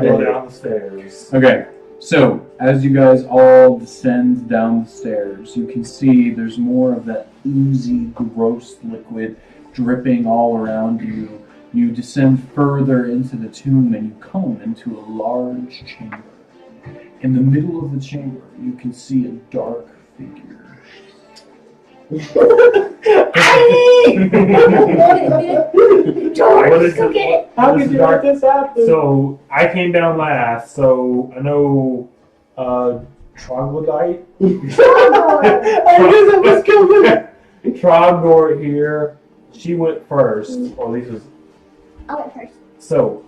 go down the stairs. Okay, so as you guys all descend down the stairs, you can see there's more of that oozy, gross liquid dripping all around you. You descend further into the tomb and you come into a large chamber. In the middle of the chamber, you can see a dark figure. What is it? How did you let this happen? So I came down last, so I know troglodyte. Trogdor here. She went first, or at least was. I went first. So,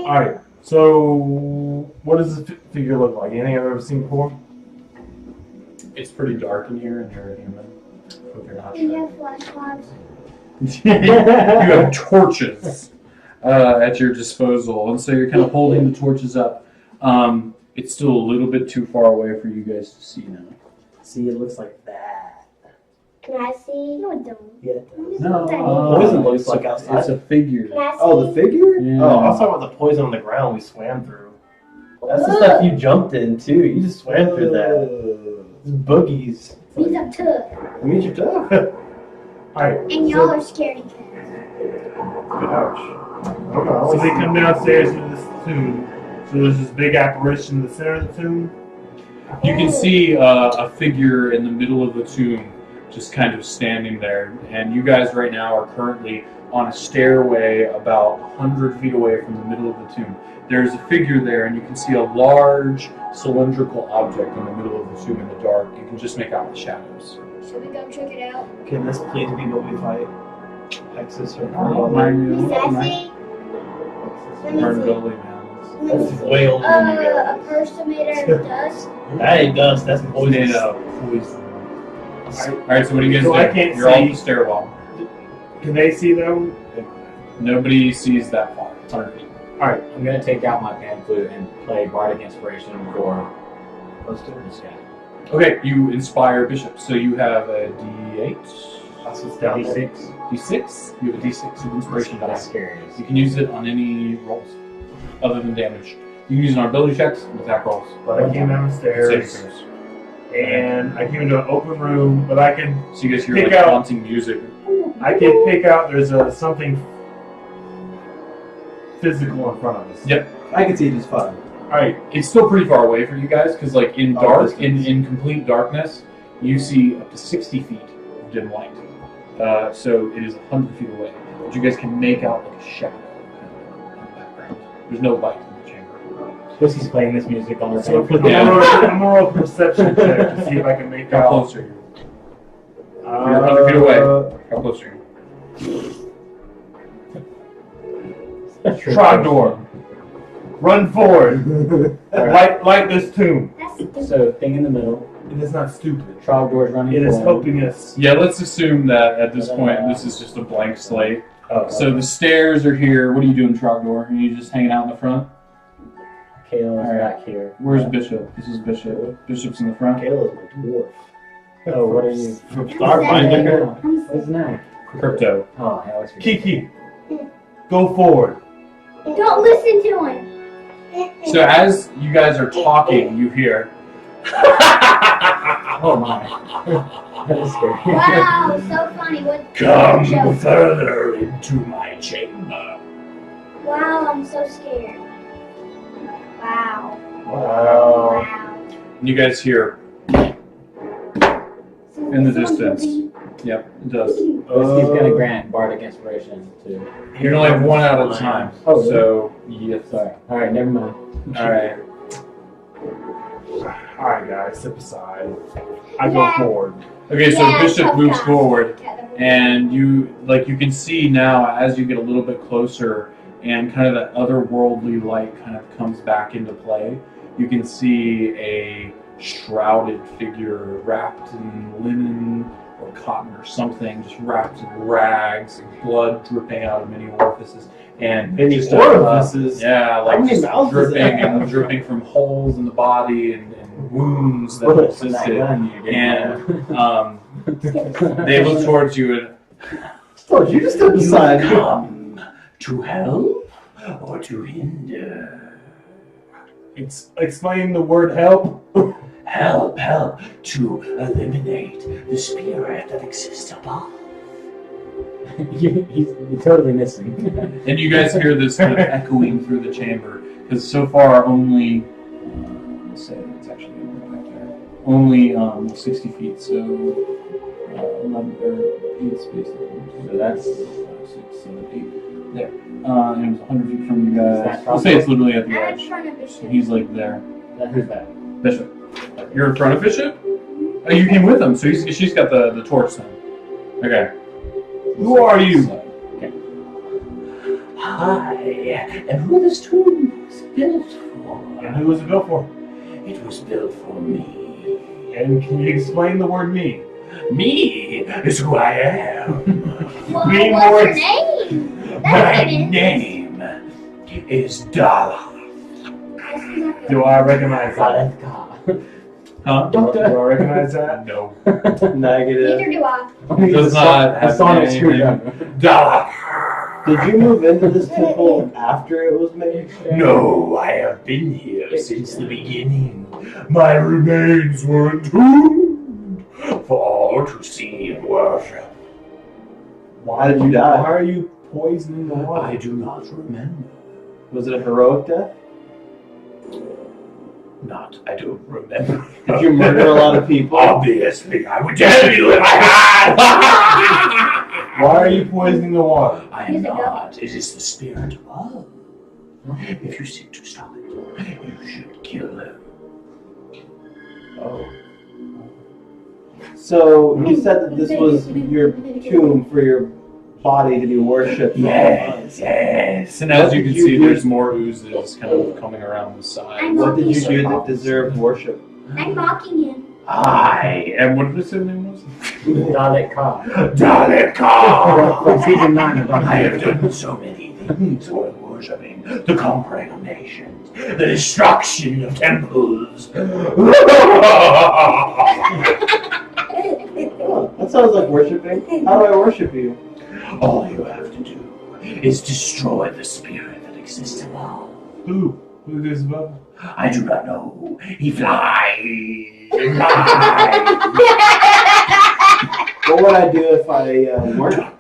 alright. So, what does this figure look like? Anything I've ever seen before? It's pretty dark in here, and you're a human. If you're not Do you sure. have flashlights? You have torches at your disposal, and so you're kind of holding the torches up. It's still a little bit too far away for you guys to see now. See, it looks like that. Can I see? No, it don't. Yeah, it does. No, Poison looks it's like a, outside. It's a figure. Can I see? Oh, the figure? Yeah. Oh, I was talking about the poison on the ground we swam through. That's the stuff you jumped in, too. You just swam through that. It's boogies. These are tough. It means you're tough. Alright. And y'all are scaredy cats. Ouch. So they come downstairs into this tomb. So there's this big apparition in the center of the tomb. You can see a figure in the middle of the tomb just kind of standing there. And you guys right now are currently on a stairway about 100 feet away from the middle of the tomb. There's a figure there, and you can see a large cylindrical object in the middle of the tomb in the dark. You can just make out the shadows. Should we go check it out? Can this please be what we fight? Hexus or Miss Sassy? Let me see. Invulnerability, man. Let me That's see. way older than you A guys. person made out of dust. That ain't dust, that's poison. Made of poison. Alright, so what do you guys So do? I can't You're all see. on the stairwell. Can they see them? Nobody sees that far. 100 feet. Alright. I'm gonna take out my pan flute and play Bardic Inspiration for this guy. Okay, you inspire Bishop. So you have a D8. That's what's down there. D6. D6? You have a D6 of inspiration That's dice. scary. You can use it on any rolls other than damage. You can use it on ability checks and attack rolls. But I came down the Saving stairs, throws. and I came into an open room, but I can So you guys hear Pick like out- haunting music. pick out there's something physical in front of us. Yep. I can see just fine. Alright, It's still pretty far away for you guys because, like, in dark, distance. in complete darkness, you see up to 60 feet of dim light. So it is 100 feet away. But you guys can make out like a shadow in the background. There's no light in the chamber. Pussy's playing this music on her so pan I'm Yeah. gonna roll a perception check to see if I can make How out. close are you? You're 100 feet away. How close are you? Trogdor, run forward. Light this tomb. That's stupid. So, thing in the middle. It is not stupid. Trogdor's running It is forward. helping us. Yeah, let's assume that at this point this is just a blank slate. Oh, So the stairs are here. What are you doing, Trogdor? Are you just hanging out in the front? Kayla's Alright. back here. Where's Bishop? This is Bishop. Bishop's in the front. Kayla's my dwarf. Oh, what are you? From Starfinder. What's his name? Crypto. Oh, I always forget. Kiki, go forward. Don't listen to him. So as you guys are talking, you hear. Oh my. That is scary. Wow, so funny. What? Come joke. further into my chamber. Wow, I'm so scared. Wow. Wow. Wow. And you guys hear. In the distance. Yep, it does. Whiskey's gonna grant Bardic Inspiration to. You can only have one out at a time. Oh, really? So yes. Sorry. Alright, never mind. All right. Alright, guys, step aside. I go Yeah. forward. Okay, so Yeah, Bishop tough moves guys. forward. Yeah, And you can see now as you get a little bit closer and kind of that otherworldly light kind of comes back into play, you can see a shrouded figure wrapped in linen or cotton or something, just wrapped in rags and blood dripping out of many orifices. And Many just orifices? yeah, How like many just mouths does it dripping have? and dripping from holes in the body and wounds that Bullets from that persisted. gun you didn't And have. they look towards you and Oh, you just step you aside. come to help? or to hinder. Explain the word help. Help to eliminate the spirit that exists above. You're totally missing. And you guys hear this kind of echoing through the chamber, because so far only, let's say it's actually back there, only 60 feet, so 11 or 8 spaces. So that's 5, 6, 7, 8. There. And it was 100 feet from you guys. Is We'll say it's literally at the I'm in edge. front of the ship. He's like there. who's that? Bishop. You're in front of Bishop? Oh, you came with him, so she's got the torch then. Okay. Who are you? Hi, and who this tomb was built for? And who was it built for? It was built for me. And can you explain the word me? Me is who I am. Well, Be what's more your name? My name is Dala. Do I recognize that? Huh? Do I recognize that? No. Negative. Neither do I. Does not have Sonic anything. screwdriver. Dala. Did you move into this temple after it was made? No, I have been here since the beginning. My remains were entombed for all to see and worship. Why did you die? Why are you poisoning the water? I do not remember. Was it a heroic death? I don't remember. Did you murder a lot of people? Obviously, I would tell you if I had. Why are you poisoning the water? I am not. It is the spirit above. If you seek to stop it, you should kill him. Oh. So you said that this was your tomb for your body to be worshipped. Yes. And What as you did can you see, do? there's more oozes kind of coming around the side. What did you do that deserved worship? I'm mocking him. I am. What did I say the name was? Dalek Ka. Dalek. From season 9 of I have Doctor done so many things while worshipping the conquering of nations, the destruction of temples. Oh, that sounds like worshiping. How do I worship you? All you have to do is destroy the spirit that exists above. Who? Who is above? I do not know. He flies. And flies. What would I do if I weren't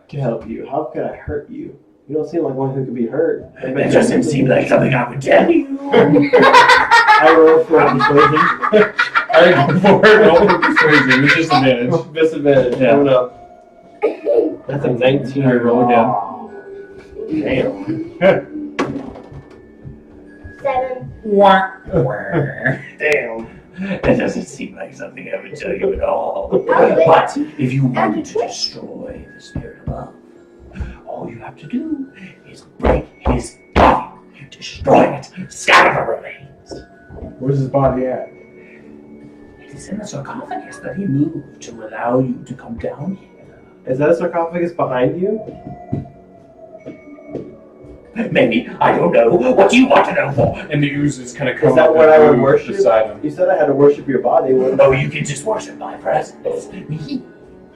to help you? How could I hurt you? You don't seem like one who could be hurt. That doesn't seem like something I would tell you. I roll for persuasion. Alright, go for it. Roll for persuasion. It's just advantage. Disadvantage. Yeah. Coming up. That's a 19. Alright, roll again. Damn. 7. Damn. That doesn't seem like something I would tell you at all. Oh, But if you want to destroy the spirit above, all you have to do is break his body, destroy it, scatter the remains. Where's his body at? It is in the sarcophagus that he moved to allow you to come down here. Is that a sarcophagus behind you? Maybe, I don't know. What do you want to know for? And the oozes kind of come Is that up what and I would move worship? beside him. You said I had to worship your body. Oh, you can just worship my presence. Me.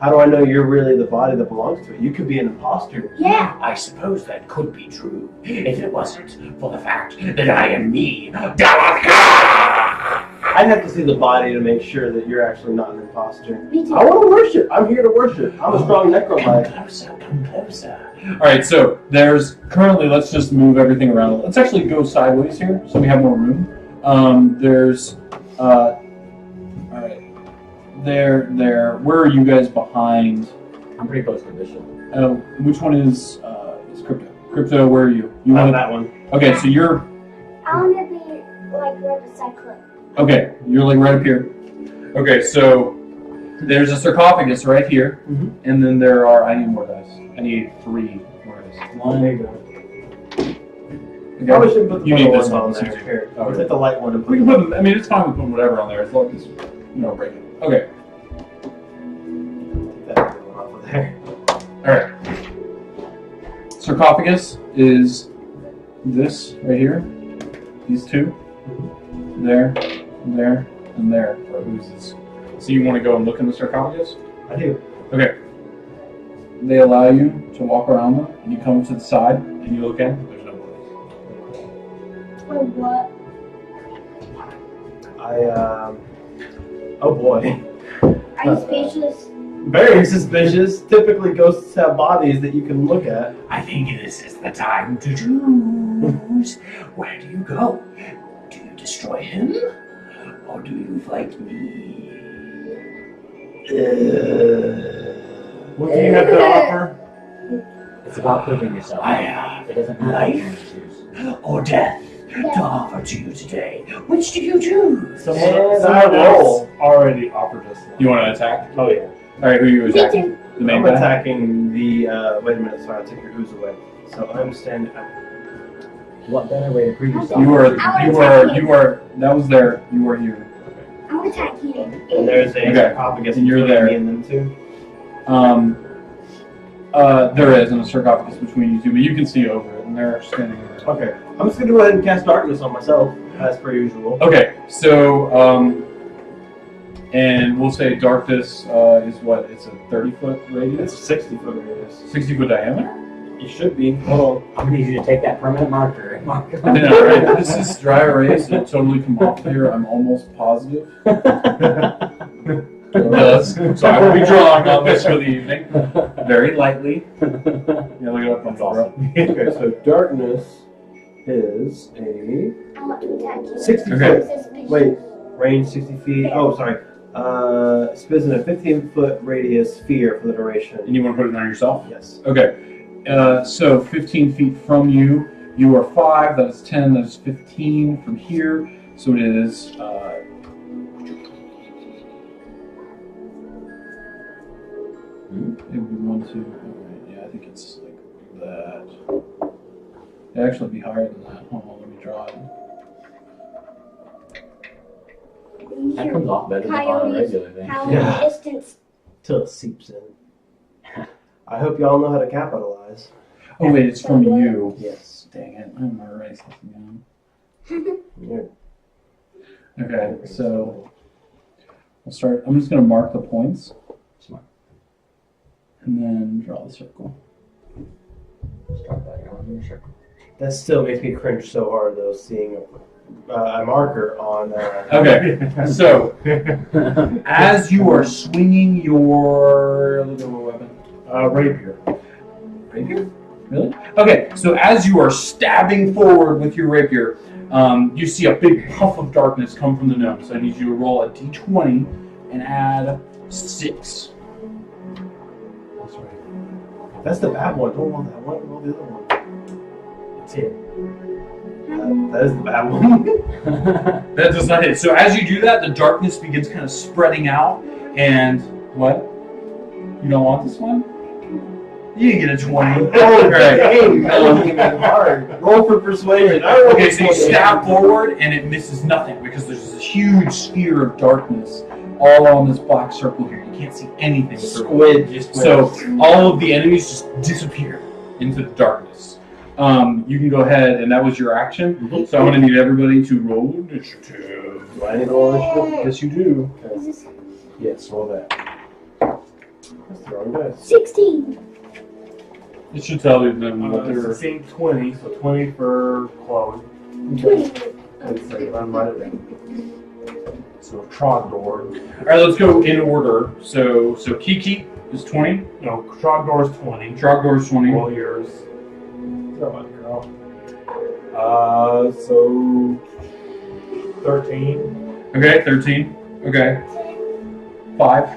How do I know you're really the body that belongs to it? You could be an imposter. Yeah. I suppose that could be true if it wasn't for the fact that I am me, Dalaka! I'd have to see the body to make sure that you're actually not an imposter. Me too. I want to worship. I'm here to worship. I'm a strong Come necromancer. closer, come closer. All right, so there's currently, let's just move everything around. Let's actually go sideways here so we have more room. There's, all right, there. Where are you guys behind? I'm pretty close to Bishop. Which one is Crypto? Crypto, where are you? You On want that one. Okay, so you're, I want to be like right beside Cliff. okay, you're like right up here. Okay, so there's a sarcophagus right here, Mhm. and then there are, I need more dice. I need 3 more dice. There you go. Okay. Probably shouldn't put the You need little this one one, on this there. one's Here, okay. put the light one and We put can put, I mean, it's fine with putting whatever on there as long as, break it. Okay, that one off of there. alright. Sarcophagus is this right here. These two. There, there, and there are oozes. So you want to go and look in the sarcophagus? I do. Okay. They allow you to walk around them, and you come to the side, and you look in, there's no bodies. For what? Oh boy. Are you speechless? Very suspicious. Typically, ghosts have bodies that you can look at. I think this is the time to choose. Where do you go? Do you destroy him? Or do you fight me? What do you have to offer? It's about proving yourself. I have It doesn't matter life what you choose. or death to offer to you today. Which do you choose? And Someone I roll. else already offered us one. You want to attack? Oh yeah. All right, who are you Me attacking? too. The main I'm guy? attacking the. Wait a minute. Sorry, I took your ooze away. So I'm standing. What better way to prove yourself? You are. I You will are. attack You are. That was there. You are here. I'm gonna attack him. And there's a Okay. sarcophagus And you're between there. me and them too. There is a sarcophagus between you two, but you can see over it, and they're standing over it. Okay. I'm just gonna go ahead and cast darkness on myself, as per usual. Okay, so and we'll say darkness is what? It's a 30-foot It's radius, a 60-foot radius. 60-foot diameter. You should be. Hold I'm gonna need you to take that permanent marker and mark it. I know, right? This is dry erase. It'll totally come off here. I'm almost positive. It does. So I will be drawing on this for the evening, very lightly. Yeah, look it up on That's awesome. on. Okay, so darkness is a I want to attack you. 60 Okay. foot. Suspicious. Wait, range 60 feet. Oh, sorry. Spins in a 15-foot radius sphere for the duration. And you want to put it on yourself? Yes. Okay. So 15 feet from you, you are 5. That is 10. That is 15 from here. So it is. It would be 1, 2. Alright, yeah, I think it's like that. It'd actually be higher than that. Hold on, let me draw it. That comes off better than on a Coyotes. regular thing. How Yeah. distance? Till it seeps in. I hope y'all know how to capitalize. Oh wait, it's from you. Yes. Dang it, I'm gonna erase this again. You're- Okay, so we'll start. I'm just gonna mark the points. Smart. And then draw the circle. Start that on your circle. That still makes me cringe so hard, though, seeing a marker on. Okay, so as you are swinging your little weapon, Rapier. rapier, really? Okay, so as you are stabbing forward with your rapier, you see a big puff of darkness come from the gnome. So I need you to roll a d20 and add 6. That's right. That's the bad one. Don't want that one. Roll the other one. That's it. That is the bad one. That does not hit. So as you do that, the darkness begins kind of spreading out, and what? You don't want this one? You can get a 20. Oh, Right. dang. That wasn't even hard. Roll for persuasion. I rolled Okay, so you 20. stab forward, and it misses nothing because there's this huge sphere of darkness all on this black circle here. You can't see anything through it. Squid just So went. all of the enemies just disappear into the darkness. You can go ahead, and that was your action. Mhm. So I'm going to need everybody to roll initiative. Do I need to roll initiative? Yes, you do. Is this Yes, roll that. That's the wrong dice. 16? It should tell you then what they're. 16, 20, so 20 for Chloe. 20. Let's say, I'm right down. So Trogdor. All right, let's go in order. So Kiki is 20. No, Trogdor is 20. Trogdor is 20. Roll yours. Come on, girl. So 13. Okay, 13. Okay. 5.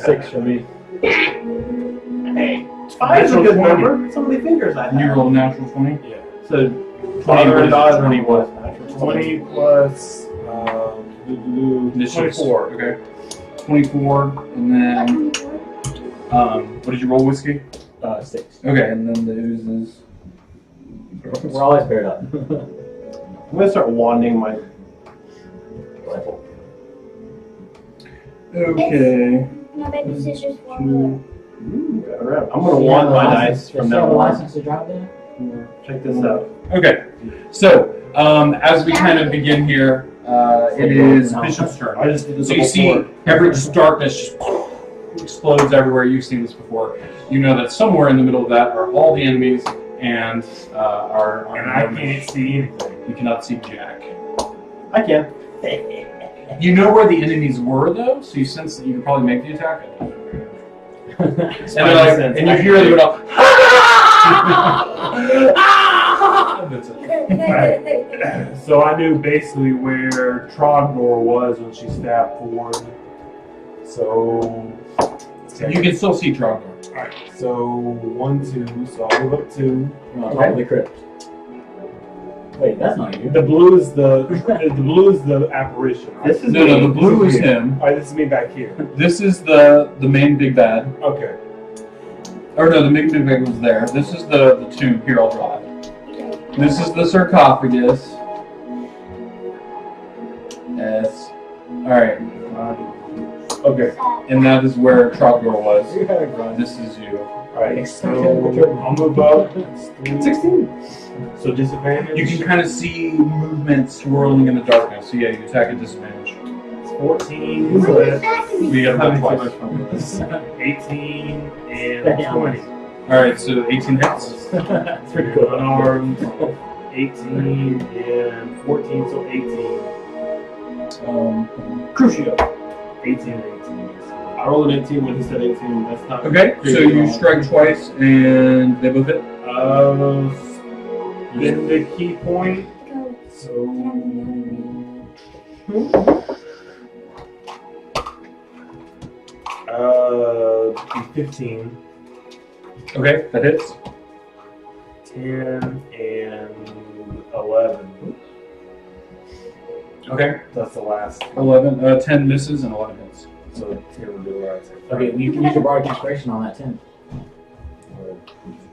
6 for me. Hey, 5 is a good number. So many fingers I have. You roll a natural 20. Yeah. So 20 father and daughter. 20 what? 20 plus 24. Okay. 24, and then what did you roll, whiskey? 6. Okay, and then the ooze is. We're always paired up. I'm gonna start wanding my. Rifle. Okay. My baby sister's formula. Around. I'm gonna wand my dice from now on. license to drive there? Check this out. Okay. So as we kind of begin here, it is Bishop's turn. I just did this So you see every just darkness just explodes everywhere. You've seen this before. You know that somewhere in the middle of that are all the enemies, and are And I can't see anything. You cannot see Jack. I can. You know where the enemies were though, so you sense that you can probably make the attack. And, they're like, and you hear them go, that's it. So I knew basically where Trogdor was when she stabbed forward. So You can still see Trogdor. alright, so 1, 2, so I'll move up 2. No, it's probably crypt. Wait, that's not you. The blue is the apparition. Right? This is No, me. the blue This is me. him. Alright, this is me back here. This is the main big bad. Okay. Or no, the main big bad was there. This is the tomb. Here, I'll draw it. This is the sarcophagus. Yes. Alright. Okay. And that is where Trogdor was. This is you. Alright, so I'll move up. It's 3. 16. So disadvantage. You can kind of see movement swirling in the darkness. So yeah, you attack at disadvantage. 14. What So is that's that to me? We gotta Having roll too much twice. fun with this. 18 and 20. Alright, so 18 hits. It's pretty cool. Unarmed. 18 and 14, so 18. Crucio. 18 and 18. I rolled an 18 when he said 18. That's not Okay, so you strike twice and they both hit. Spend the key point. So. Be 15, Okay, that hits. 10, and 11. Okay, That's the last. 11, 10 misses and 11 hits. So 10 will be the last. Okay, well, you can use your bardic inspiration on that 10.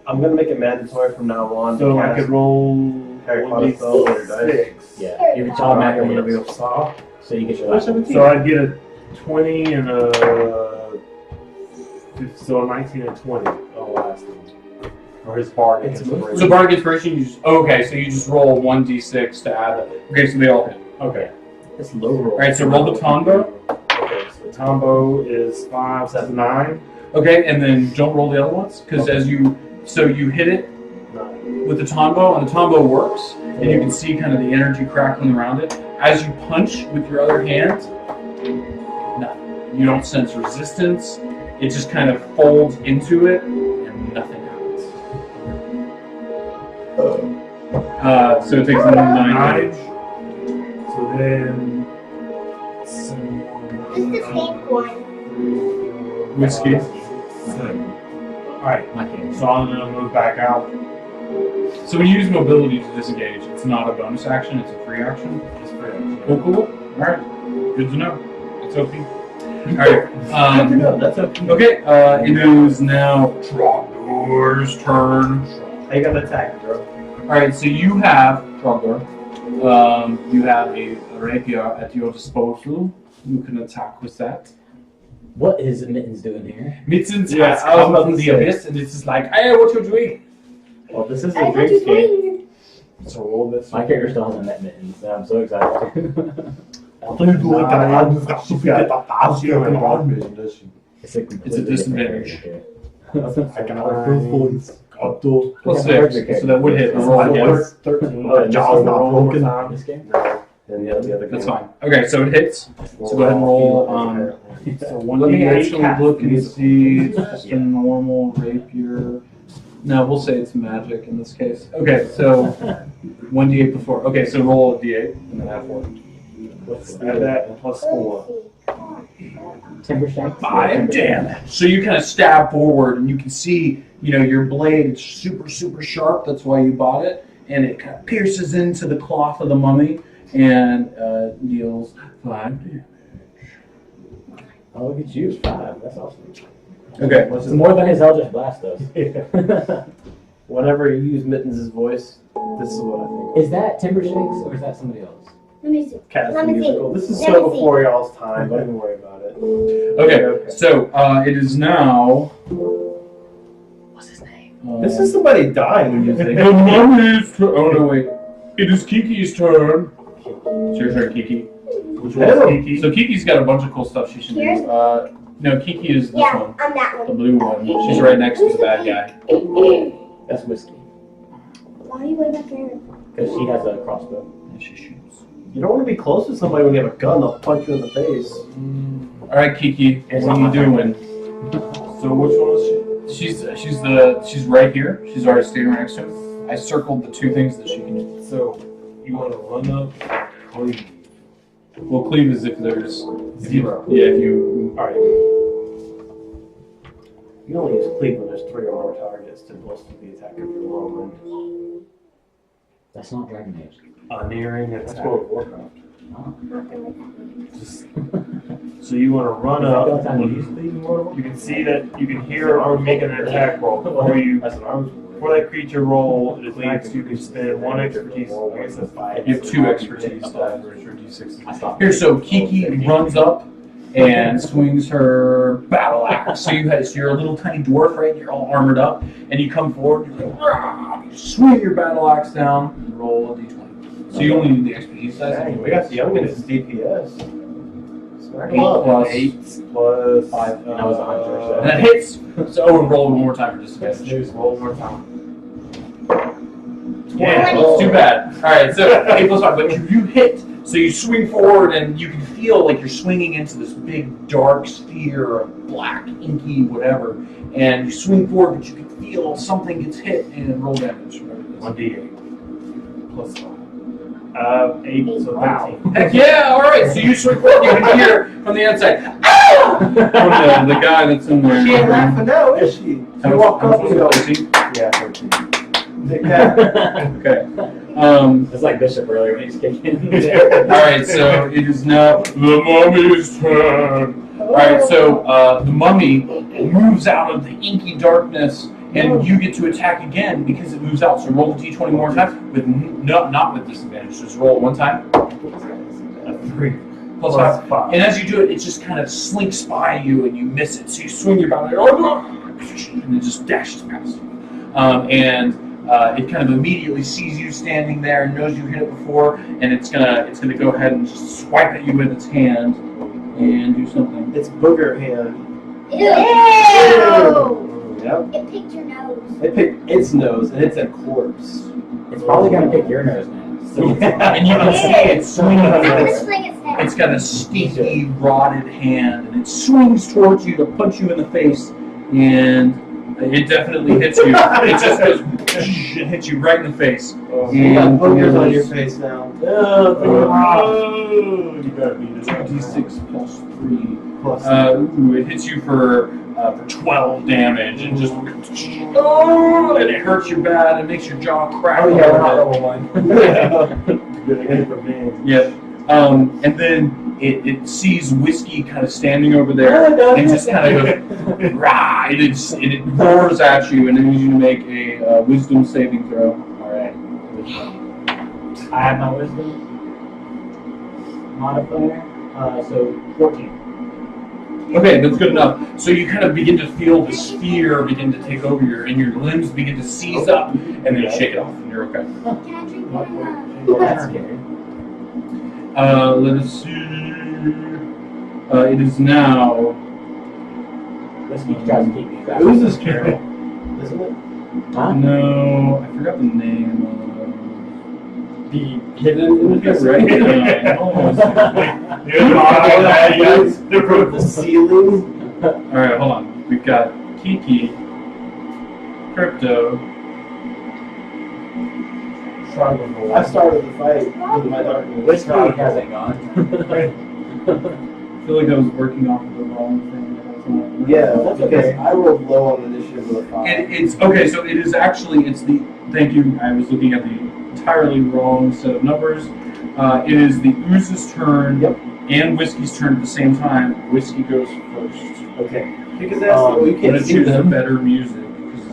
I'm gonna make it mandatory from now on. So to I cast could roll Harry Potter spells on your dice. 6. Yeah, it's automatically hits. So So you get your last one. I'd get a 20 and so a 19 and 20 on the last one. Or his bardic It's inspiration. So bardic inspiration, you just okay. So you just roll 1d6 to add that. Okay, so they all hit. Okay. It's low roll. All right, so roll the combo. Okay, so the combo is 5, 7, 9. Okay, and then don't roll the other ones because as you hit it 9. with the tombo, and the tombo works, and you can see kind of the energy crackling around it. As you punch with your other hand, nothing. You don't sense resistance. It just kind of folds into it, and nothing happens. So it takes 9 damage. So then. This is the pink one. Whiskey. 7. Alright, My king. so I'm gonna move back out. So when you use mobility to disengage, it's not a bonus action; it's a free action. It's pretty Cool, cool. All right, good to know. It's OP. All right. That's okay. Okay. It is now Trogdor's turn. How you gonna attack, bro? All right. So you have Trogdor. You have a rapier at your disposal. You can attack with that. What is Mittens doing here? Mittens Yeah, has I was come about from to the say. abyss, and this is like, hey, what you doing? Well, this is I a thought drinks you game. played. So roll this. My character still hasn't met Mittens, and I'm so excited. She don't have dark vision, does she? It's a completely disadvantage. different character. I can voice. Plus 6, so that would hit. That's Roll fine, again. yes. 13. Jaw's not broken. This game? And the other That's game. fine. Okay, so it hits. So go ahead and roll. So Let me 1d8 actually cat. look and see. It's just a normal rapier. No, we'll say it's magic in this case. Okay, so 1d8 before. Okay, so roll a d8 and then add 4. Let's add that plus 4. Timber shank? 5 damage. So you kind of stab forward, and you can see, your blade. It's super, super sharp. That's why you bought it, and it kind of pierces into the cloth of the mummy and deals 5 damage. Oh, look at you, 5. That's awesome. Okay, It's more than his Eldritch Blast does. Whenever you use Mittens' voice, this is what I think. Is that Timber Shanks or is that somebody else? Let me see. Cast Let the me see. musical. This is Let so me see. before y'all's time. Don't even worry about it. Okay, so it is now. What's his name? This is somebody dying when you think. The mummy's turn. Oh no, wait. It is Kiki's turn. It's your turn, Kiki. Which one's Kiki? So Kiki's got a bunch of cool stuff she should Here's- do. No, Kiki is this Yeah, one, I'm that the one. blue one. She's right next to the bad guy. That's Whiskey. Why are you way back there? Because she has a crossbow. And she shoots. You don't want to be close to somebody when you have a gun. They'll punch you in the face. All right, Kiki, what are you doing? So which one is she? She's right here. She's already standing right next to him. I circled the two things that she can do. So you want to run up, cleave. Well, cleave is if there's Zero. If you. All right. You only use cleave when there's 3 or more targets to bolster the attack of your whirlwind. That's not Dragon Age. Nearing That's attack. World of Warcraft. Not gonna make that. Just- So you want to run Is that the only up. time you use cleave in World of You can see that you can hear her making an attack roll. That's an arms. Before that creature roll, it attacks, you can spend 1 expertise. I guess that's 5. You have 2 expertise dice or d6. I stopped. Here, so Kiki runs up and swings her battle axe. So you're a little tiny dwarf, right? You're all armored up, and you come forward. You're like, "Rah!" You swing your battle axe down and roll a d20. So you only need the expertise dice. Dang, we got the young in his DPS. Smack him Eight up. plus 8 plus 5. That was 100. And that hits. So roll one more time for disadvantage. Just roll one more time. Yeah, it's too bad. All right, so 8 plus 5, but you hit. So you swing forward, and you can feel like you're swinging into this big dark sphere of black, inky, whatever. And you swing forward, but you can feel something gets hit and roll damage. 1d8 plus 5. 8, so Wow. 13. Heck yeah! All right, so you swing forward, you can hear from the outside, "Ah!" from the guy that's in there. She ain't laughing now, is she? How You much- walk how much up was and it, go, 13? Yeah, 13. yeah. Okay. It's like Bishop earlier when he's kicking. All right, so it is now the mummy's turn. All right, so the mummy moves out of the inky darkness, and you get to attack again because it moves out. So roll the d20 more times with not with disadvantage. Just roll it one time. A 3 Plus 5. And as you do it, it just kind of slinks by you, and you miss it. So you swing your battle, and it just dashes past you. It kind of immediately sees you standing there, knows you hit it before, and it's gonna go ahead and just swipe at you with its hand and do something. It's booger hand. Ew! Yep. It picked your nose. It picked its nose, and it's a corpse. It's probably gonna pick your nose now. So And you can see it swinging. I'm gonna It's swing its head. got a stinky, rotted hand, and it swings towards you to punch you in the face, and it definitely hits you. It just goes, it hits you right in the face. You got boogers on your face now. You gotta beat it. 2d6 plus 3. Plus, It hits you for 12 damage, and just and it hurts you bad. It makes your jaw crack. Oh yeah, we're not level 1. Good again for me. Yep. And then it sees Whiskey kind of standing over there, and just kind of goes, rah! And it roars at you, and it needs you to make a wisdom saving throw. All right. I have my wisdom modifier, so 14. Okay, that's good enough. So you kind of begin to feel the sphere begin to take over and your limbs begin to seize up, and then you shake it off, and you're okay. Can I drink one? That's scary. Let us see. It is now. Whiskey tries to keep me back. who's this Carol? Isn't it? Huh? No, I forgot the name. The hidden Right. The ceiling. All right, hold on. We've got Kiki, Crypto. I started the fight with my darkness. Whiskey hasn't gone. I feel like I was working off of the wrong thing. Yeah, that's because I rolled low on initiative with a 5. It's okay. So it is actually the. Thank you. I was looking at the entirely wrong set of numbers. It is the Ooze's turn and Whiskey's turn at the same time. Whiskey goes first. Okay. Because that's we I'm can't gonna see choose the them. better music.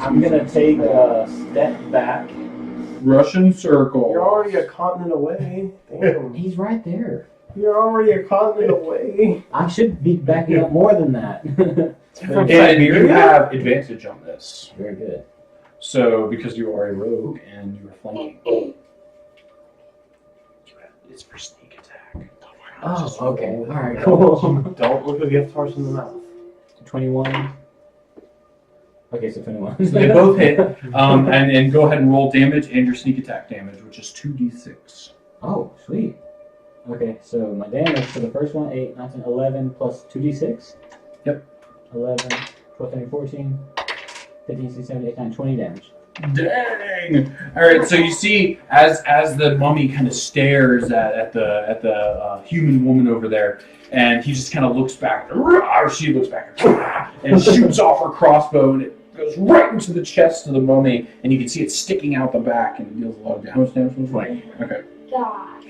I'm gonna take a step back. Russian circle. You're already a continent away. Damn. He's right there. You're already a continent away. I should be backing up more than that. And you have advantage on this. Very good. So because you are a rogue and you are flanking, it's for sneak attack. Oh, okay. All right, cool. Don't look a gift horse in the mouth. 21. Okay, so 21. So they both hit. And go ahead and roll damage and your sneak attack damage, which is 2d6. Oh, sweet. Okay, so my damage for the first one, 8, 19, 11 plus 2d6. Yep. 11, 12, 13, 14, 15, 16, 17, 18, 19, 20 damage. Dang! All right, so you see, as the mummy kind of stares at the human woman over there, and he just kind of looks back, or she looks back, and shoots off her crossbow, and it goes right into the chest of the mummy, and you can see it sticking out the back, and it deals a lot of damage. How much damage was it? Okay. Gosh.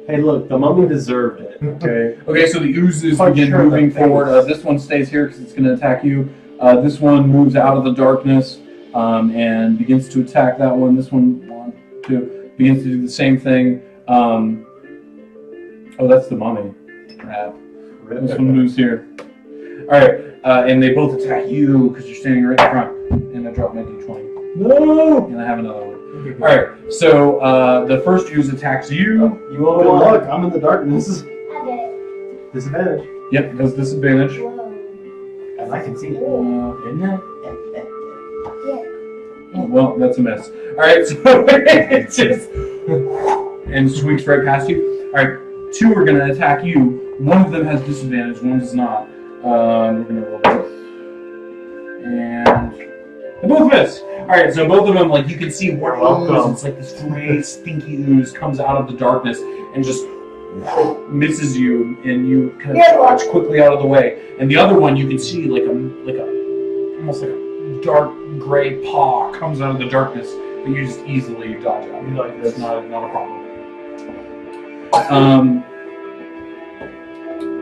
Hey, look, the mummy deserved it. Okay, so the oozes Punch begin her in the moving forward. face. This one stays here because it's going to attack you. This one moves out of the darkness and begins to attack that one. This one, 1, 2, begins to do the same thing. Oh, that's the mummy. Crap. This one moves here. All right, and they both attack you because you're standing right in front. And I dropped my d20. No! And I have another one. All right, so the first ooze attacks you. You won't know. Look, I'm in the darkness. I did it. Disadvantage. Yep, does disadvantage. Whoa. As I can see it. Isn't it? Yeah. Well, that's a miss. All right, so it just and sweeps right past you. All right, 2 are gonna attack you. One of them has disadvantage, one does not. We're gonna roll both, and they both miss. All right, so both of them, like you can see what ooze. It's like this gray, stinky ooze comes out of the darkness and just misses you, and you kind of dodge quickly out of the way. And the other one, you can see like a almost like a dark gray paw comes out of the darkness, but you just easily dodge out. You like It's this. not a problem.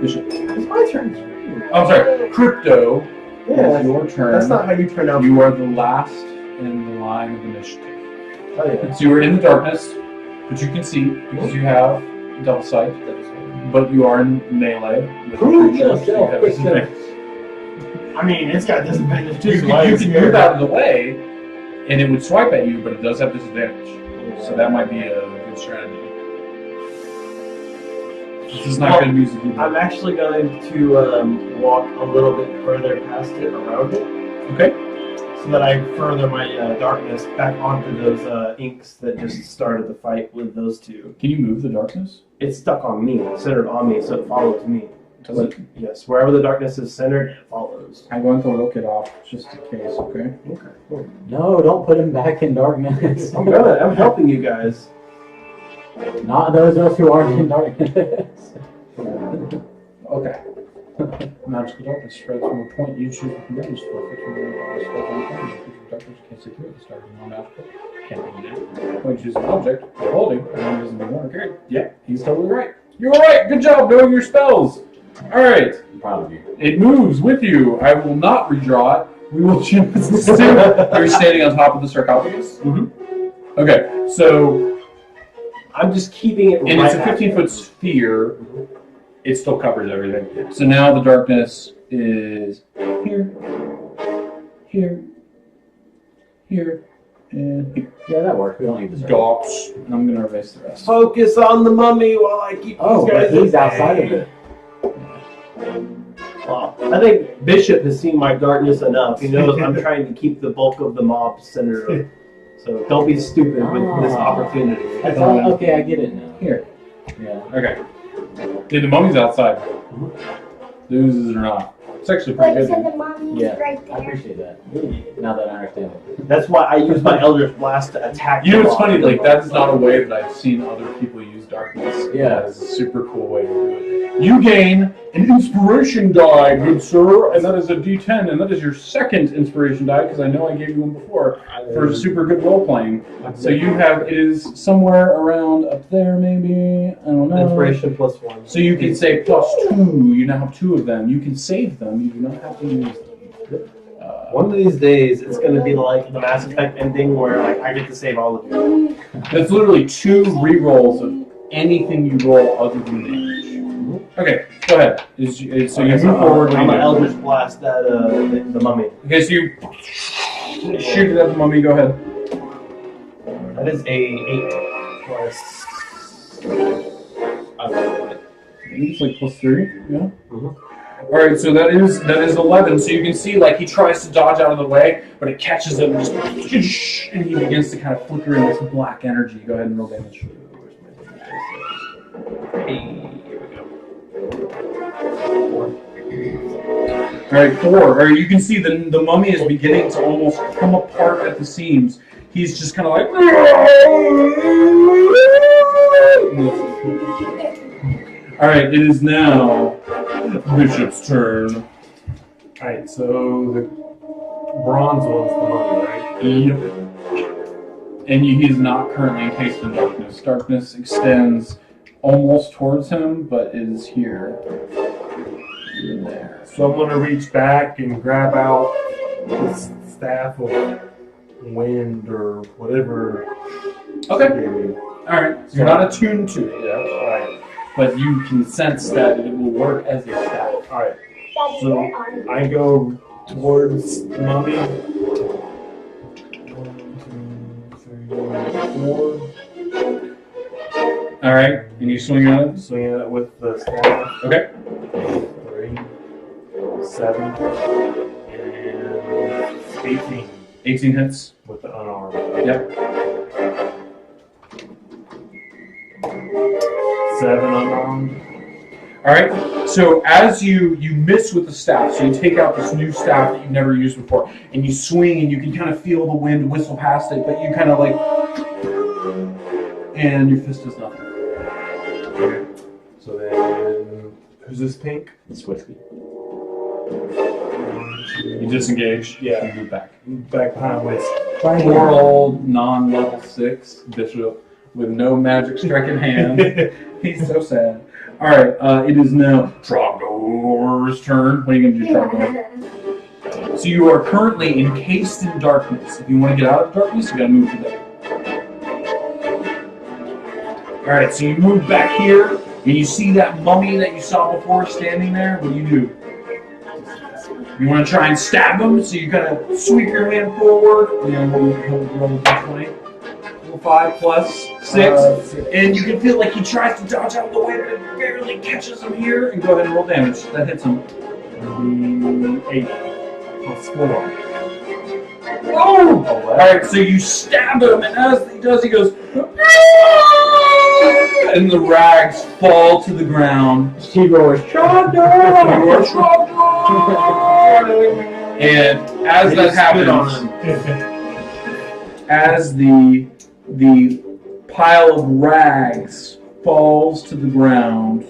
Bishop. It's my turn. Oh, sorry. Crypto. Yeah, It's your turn. that's not how you pronounce You are the last in the line of initiative. Oh, yeah. So you are in the darkness, but you can see because you have double sight. But you are in melee with the Ooh, creature, yes, so you have yes, disadvantage. I mean, it's got disadvantage too. You can move out of the way, and it would swipe at you, but it does have disadvantage. So that might be a good strategy. This is not good music. I'm actually going to walk a little bit further past it, around it, Okay. so that I further my darkness back onto those inks that just started the fight with those two. Can you move the darkness? It's stuck on me, centered on me, so it follows me. Does it? Yes, wherever the darkness is centered, it follows. I'm going to look it off just in case, okay? Okay, cool. No, don't put him back in darkness. I'm helping you guys. Not those of us who aren't in darkness. Okay. Magical darkness spreads from a point you choose from range for a fictional spell on time. Creature darkness can't see through it. The star is non-magical. Can't be needed. When you choose an object you're holding, and one doesn't be worn. Okay. Yeah, he's totally right. You're right. Good job knowing your spells. All right. I'm proud of you. It moves with you. I will not redraw it. We will choose. You're standing on top of the sarcophagus. Mm-hmm. Okay. So, I'm just keeping it. and right it's a at 15-foot sphere. It still covers everything. So now the darkness is here, here, here, and here. Yeah, that works. We don't need this. Dots. And I'm gonna erase the rest. Focus on the mummy while I keep Oh, these guys but he's at outside of bay. it. Well, I think Bishop has seen my darkness enough. He knows I'm trying to keep the bulk of the mob centered. So don't be stupid with this opportunity. That's all, okay, I get it now. Here. Yeah. Okay. Yeah, the mummy's outside. The oozes are not. It's actually pretty Wait, good. so the mommy's Yeah, right I there. appreciate that. Now that I understand it. That's why I use my Eldritch Blast to attack. You know the what's mob. funny? Like that's not a way that I've seen other people use darkness. Yeah. That is a super cool way to do it. You gain an inspiration die, good sir, and that is a D10, and that is your second inspiration die because I know I gave you one before for super good role playing. So you have it is somewhere around up there, maybe I don't know. Inspiration +1. So you can say +2. You now have 2 of them. You can save them. You do not have to use them. One of these days, it's going to be like the Mass Effect ending where like I get to save all of you. That's literally 2 rerolls of anything you roll other than damage. Okay, go ahead. So you move forward. I'm an Eldritch Blast at the mummy. Okay, so you shoot it at the mummy. Go ahead. That is a 8 plus. I don't know. I think it's like +3. Yeah. All right, so that is 11. So you can see like he tries to dodge out of the way, but it catches him and just and he begins to kind of flicker in this black energy. Go ahead and roll damage. Hey, here we go. All right, 4. All right, you can see the mummy is beginning to almost come apart at the seams. He's just kind of like. All right, it is now Bishop's turn. Alright, so the bronze one's the mummy, right? Yep. And he is not currently encased in darkness. Darkness extends almost towards him, but is here. There. So I'm gonna reach back and grab out this staff of wind or whatever. Okay. Alright, so you're not attuned to it yet, Alright. but you can sense that it will work as your staff. Alright. That's So your arm. I go towards the mummy. 1, 2, 3, 4. Alright, and you swing at it? Swing it with the staff. Okay. 3, 7, and 18 18 hits. with the unarmed. Yep. 7 unarmed. Alright, so as you miss with the staff, so you take out this new staff that you've never used before, and you swing and you can kind of feel the wind whistle past it, but you kind of like, and your fist does nothing. Okay. So then, who's this pink? It's whiskey. You disengage, Yeah. you move back. Back behind Whisk. Poor old non-level 6 bishop with no magic strike in hand. He's so sad. Alright, it is now Trogdor's turn. What are you going to do, Trogdor? So you are currently encased in darkness. If you want to get out of darkness, you got to move to there. Alright, so you move back here, and you see that mummy that you saw before standing there. What do? You want to try and stab him, so you kind of sweep your hand forward. You know, roll a 20. 5 plus 6. And you can feel like he tries to dodge out of the way, but it barely catches him here. And go ahead and roll damage. That hits him. 8 plus 4. Oh! Alright, so you stab him, and as he does, he goes, and the rags fall to the ground. She roars, And as that happens, as the pile of rags falls to the ground,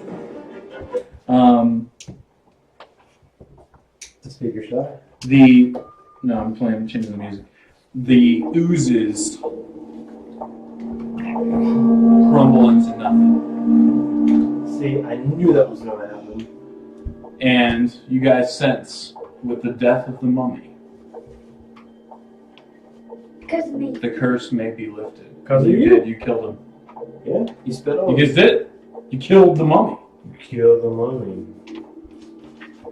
Disfigure shot. I'm changing the music. The oozes crumble into nothing. See, I knew that was going to happen. And you guys sense, with the death of the mummy, Because of me. the curse may be lifted. 'Cause of you you? did. You killed him. Yeah, you spit on You it. just did it. You killed the mummy. Kill the mummy.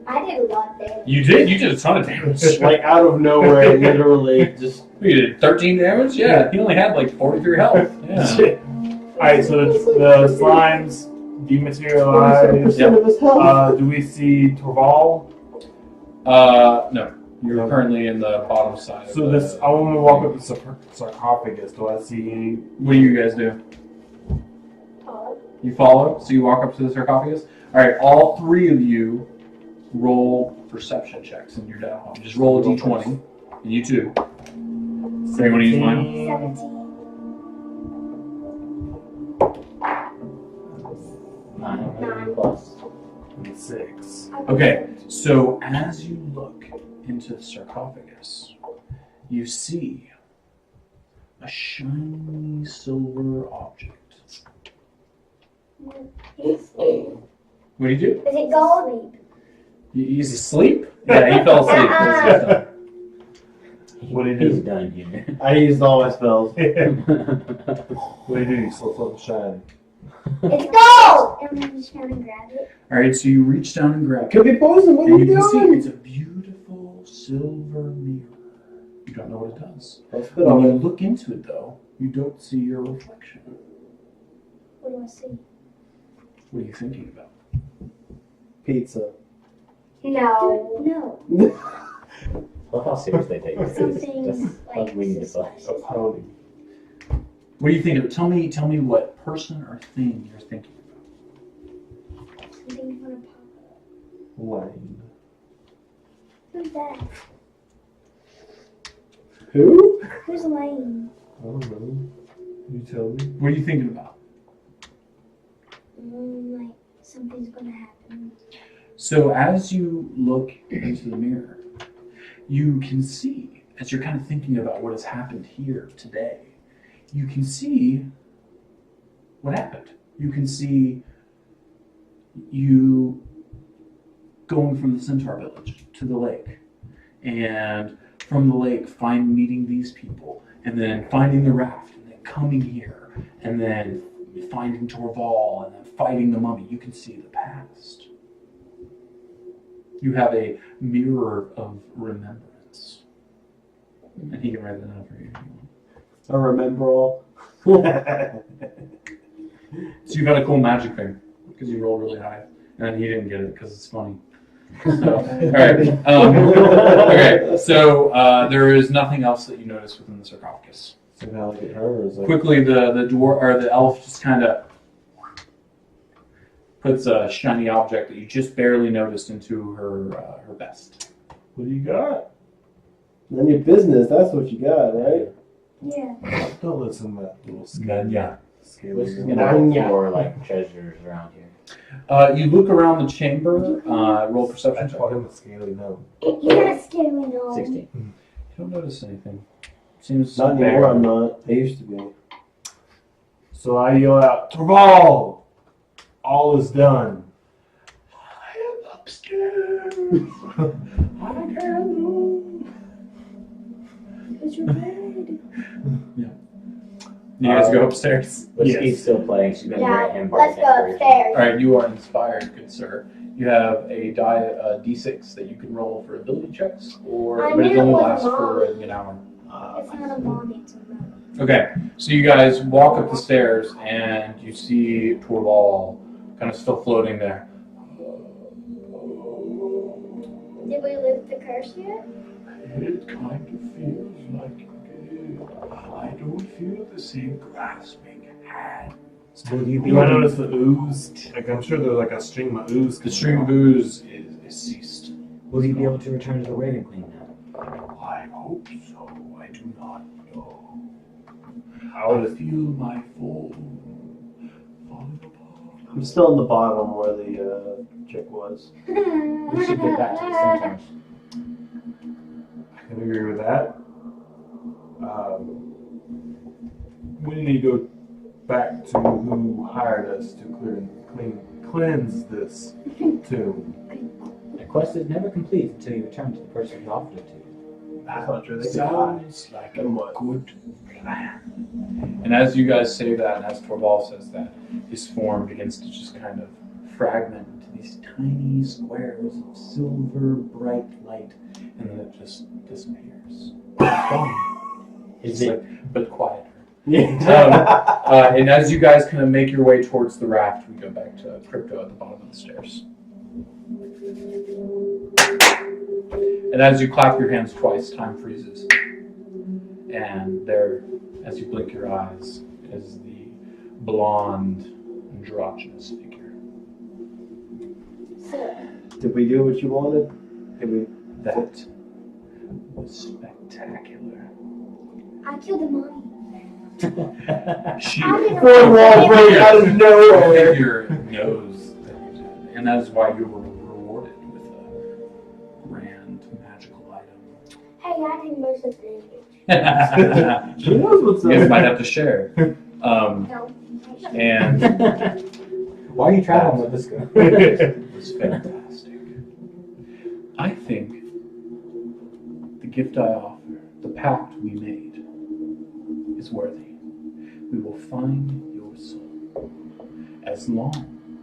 I did a lot there. You did. You did a ton of damage. Like out of nowhere, literally just. You did 13 damage? Yeah. He only had like 43 health. Yeah. Alright, so the slimes dematerialize. 47% of his health. Do we see Torval? No. You're currently in the bottom side. So of this, the, I want to walk up the sarcophagus. Do I see any? What do you guys do? Oh. You follow? So you walk up to the sarcophagus? Alright, all 3 of you roll perception checks in your down home. Just roll a d20. And you too. So you want to use mine? 17. 9 plus. 6. Okay, so as you look into the sarcophagus, you see a shiny silver object. Is What do you do? it gold? He's asleep? Yeah, he fell asleep. What do you do? He's done here. I used all my spells. What do you do? You still something shiny. It's gold! And I'm just trying to grab it. Alright, so you reach down and grab it. Could be poison. What are And you you can see doing? it's a beautiful silver mirror. You don't know what it does. I'll spit When on you it. look into it, though, you don't see your reflection. What do I see? What are you thinking about? Pizza. No. Love how serious they take this. Something That's how like we need to play. A pony. What do you think of? Tell me what person or thing you're thinking about. Something gonna pop up. Lane. Who's that? Who? Who's Lane? I don't know. You tell me. What are you thinking about? Like something's gonna happen. So as you look into the mirror, you can see, as you're kind of thinking about what has happened here today, you can see what happened. You can see you going from the Centaur village to the lake, and from the lake meeting these people, and then finding the raft, and then coming here, and then finding Torval, and then fighting the mummy. You can see the past. You have a mirror of remembrance. And he can write that down for you if you want. I remember all. So you got a cool magic thing, because you rolled really high. And he didn't get it, because it's funny. So, alright. Okay, so there is nothing else that you notice within the sarcophagus. So now look at her. Is like, Quickly, the dwarf or the elf just kind of puts a shiny object that you just barely noticed into her vest. what do you got? None of your business. That's what you got, right? Yeah. Don't listen to that little Yeah. scaly. What's girl. gonna look for like treasures around here? You look around the chamber. Roll perception I check. taught him a scaly gnome. You're scared me now. 16. You don't notice anything. Seems Not bare. anymore. I'm not. I used to be. So I yell out, Torval! All is done. I am upstairs. I can move. Who's your bed? You guys go upstairs. But Yes. Steve's still playing. She's gonna grant Yeah. him Let's bardic go inspiration. upstairs. All right, you are inspired, good sir. You have a d6 that you can roll for ability checks, I but it knew it only was lasts wrong. for an hour. It's not a bomb, it's a bomb. Okay, so you guys walk up the stairs and you see Torval kind of still floating there. Did we lift the curse yet? It kind of feels like it. I don't feel the same grasping hand. Will you be You might notice the ooze. Like I'm sure there's like a stream of ooze. The stream of ooze is ceased. Will you be able to return to the Raven Queen now? I hope so. I do not know. How I is feel my fall falling apart. I'm still in the bottom where the chick was. We should get back to the Centaurs. I can agree with that. We need to go back to who hired us to cleanse this tomb. The quest is never complete until you return to the person who offered it to you. That's not true. They could hide. Sounds like a Then what? good plan. And as you guys say that, and as Torval says that, his form begins to just kind of fragment into these tiny squares of silver bright light, and then it just disappears. Is It's it? like, but quieter. Yeah. And as you guys kind of make your way towards the raft, we go back to Crypto at the bottom of the stairs. And as you clap your hands twice, time freezes. And there, as you blink your eyes, is the blonde, androgynous figure. Did we do what you wanted? Did we? That was spectacular. I killed the mommy. She I didn't Fourth wall break out of The nowhere. figure knows that you did, and that is why you were rewarded with a grand magical item. Hey, I did most of the damage. She knows what's You guys up. might have to share. No. And Why are you traveling with this girl? it was fantastic. I think the gift I offer, the pact we made, is worthy. We will find your soul as long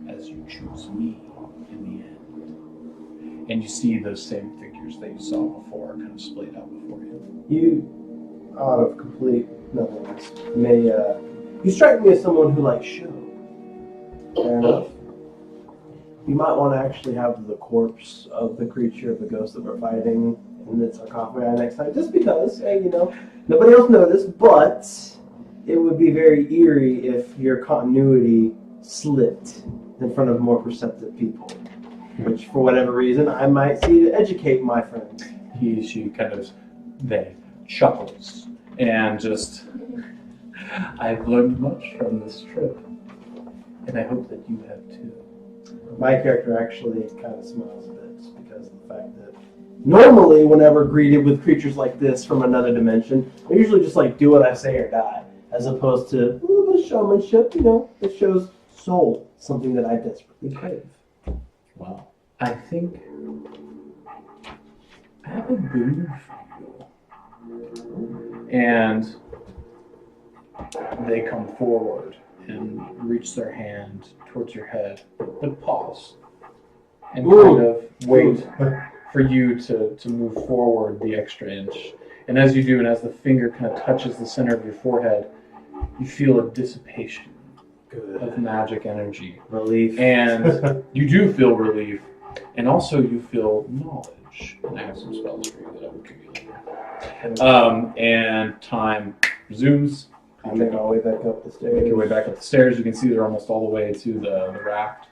as you choose me in the end. And you see those same figures that you saw before kind of splayed out before you. You, out of complete nothingness, may you strike me as someone who likes show. Fair enough. You might want to actually have the corpse of the creature, of the ghost that we're fighting, in the sarcophagi next time, just because, hey, nobody else noticed, but it would be very eerie if your continuity slipped in front of more perceptive people, which, for whatever reason, I might see to educate my friends. She kind of, they chuckles and just, I've learned much from this trip, and I hope that you have too. My character actually kind of smiles a bit just because of the fact that normally, whenever greeted with creatures like this from another dimension, I usually just do what I say or die, as opposed to a little bit of showmanship, that shows soul, something that I desperately crave. Wow. I think I have a boon for you. And they come forward and reach their hand towards your head, but pause and kind of wait for you to move forward the extra inch. And as you do, and as the finger kind of touches the center of your forehead, you feel a dissipation of magic energy. Relief. And you do feel relief, and also you feel knowledge. And I have some spells for you that I will give you later. And time resumes. I make my way back up the stairs. Make your way back up the stairs. You can see they're almost all the way to the raft.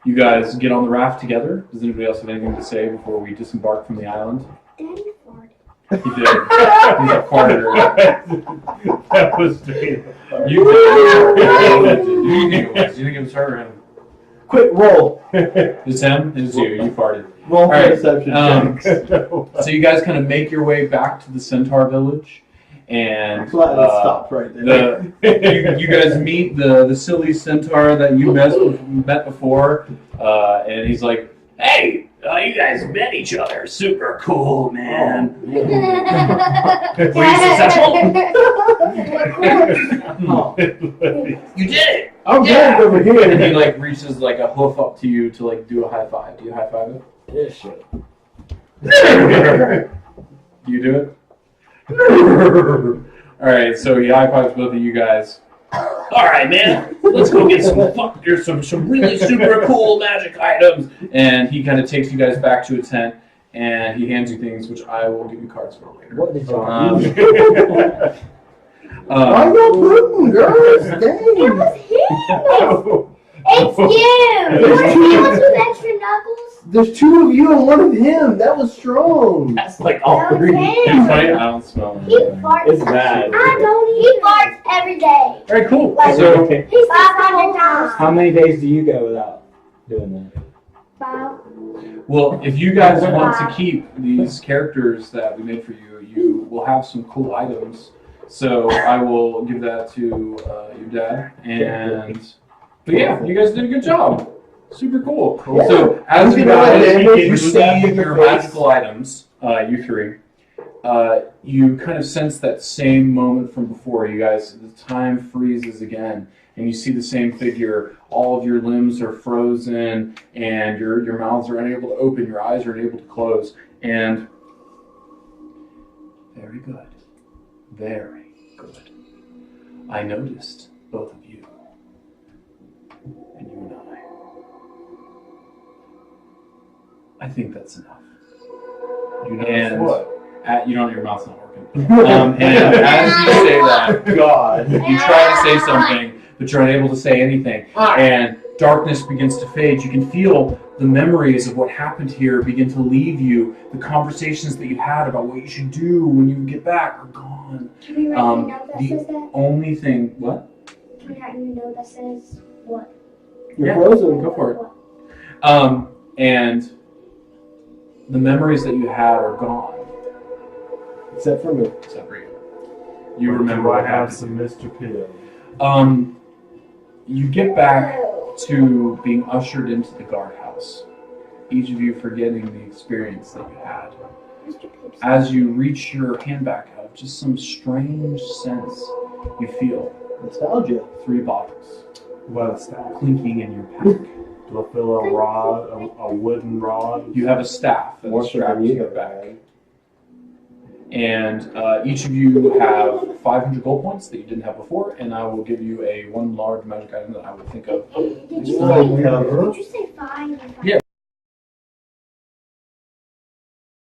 You guys get on the raft together. Does anybody else have anything to say before we disembark from the island? Daddy farted. He did. He's a farter. That was me. You did. You think it was her or him? Quick roll. It's him? It's you. You farted. Roll for All right, deception checks. So you guys kind of make your way back to the Centaur village, and Glad it stopped right there. you guys meet the silly Centaur that you met before, and he's like, Hey, you guys met each other. Super cool, man. Were you successful? You did it. I'm good over and he here. like reaches like a hoof up to you to like do a high five. Do you high five it? Yeah, shit. Do you do it? All right, so he high fives both of you guys. All right, man. Let's go get some really super cool magic items. And he kind of takes you guys back to a tent, and he hands you things, which I will give you cards for later. What did y'all Um, do? Why y'all putting girls? It Dang. was him! It's you! There's You want with extra knuckles? There's two of you and one of him. That was strong. That's like all That was three. It's him! funny, I don't smell He anything. farts. It's bad. I don't. He farts every day. All right, cool. Like, So, He's 500 times. How many days do you go without doing that? 5. well, if you guys want to keep these characters that we made for you, you will have some cool items. So I will give that to your dad. But yeah, you guys did a good job. Super cool. Yeah. So as you You know what, guys Daniel? receive You stabbed in the your face. magical items, you three, you kind of sense that same moment from before. You guys, the time freezes again, and you see the same figure. All of your limbs are frozen, and your mouths are unable to open, your eyes are unable to close. And very good. Very good. I noticed both of you. And you and I think that's enough. You know And what? you know your mouth's not working. And as you say that, God. you try to say something, but you're unable to say anything. And darkness begins to fade. You can feel the memories of what happened here begin to leave you. The conversations that you had about what you should do when you get back are gone. Can we write a note that the says that? only thing, what? Can we write a note that says what? You're Yeah. frozen. Go for it. And the memories that you had are gone. Except for me. Except for you. You remember I what have happened. some Mr. Pill. You get back to being ushered into the guardhouse. Each of you forgetting the experience that you had. Mr. Pips. As you reach your hand back out, just some strange sense you feel. Nostalgia. 3 bottles What a staff. clinking in your pack. Do I feel a rod, a wooden rod? You have a staff More that's so strapped than to you your have, back. man. And each of you have 500 gold points that you didn't have before, and I will give you a one large magic item that I would think of. Did you Like, say? Did you say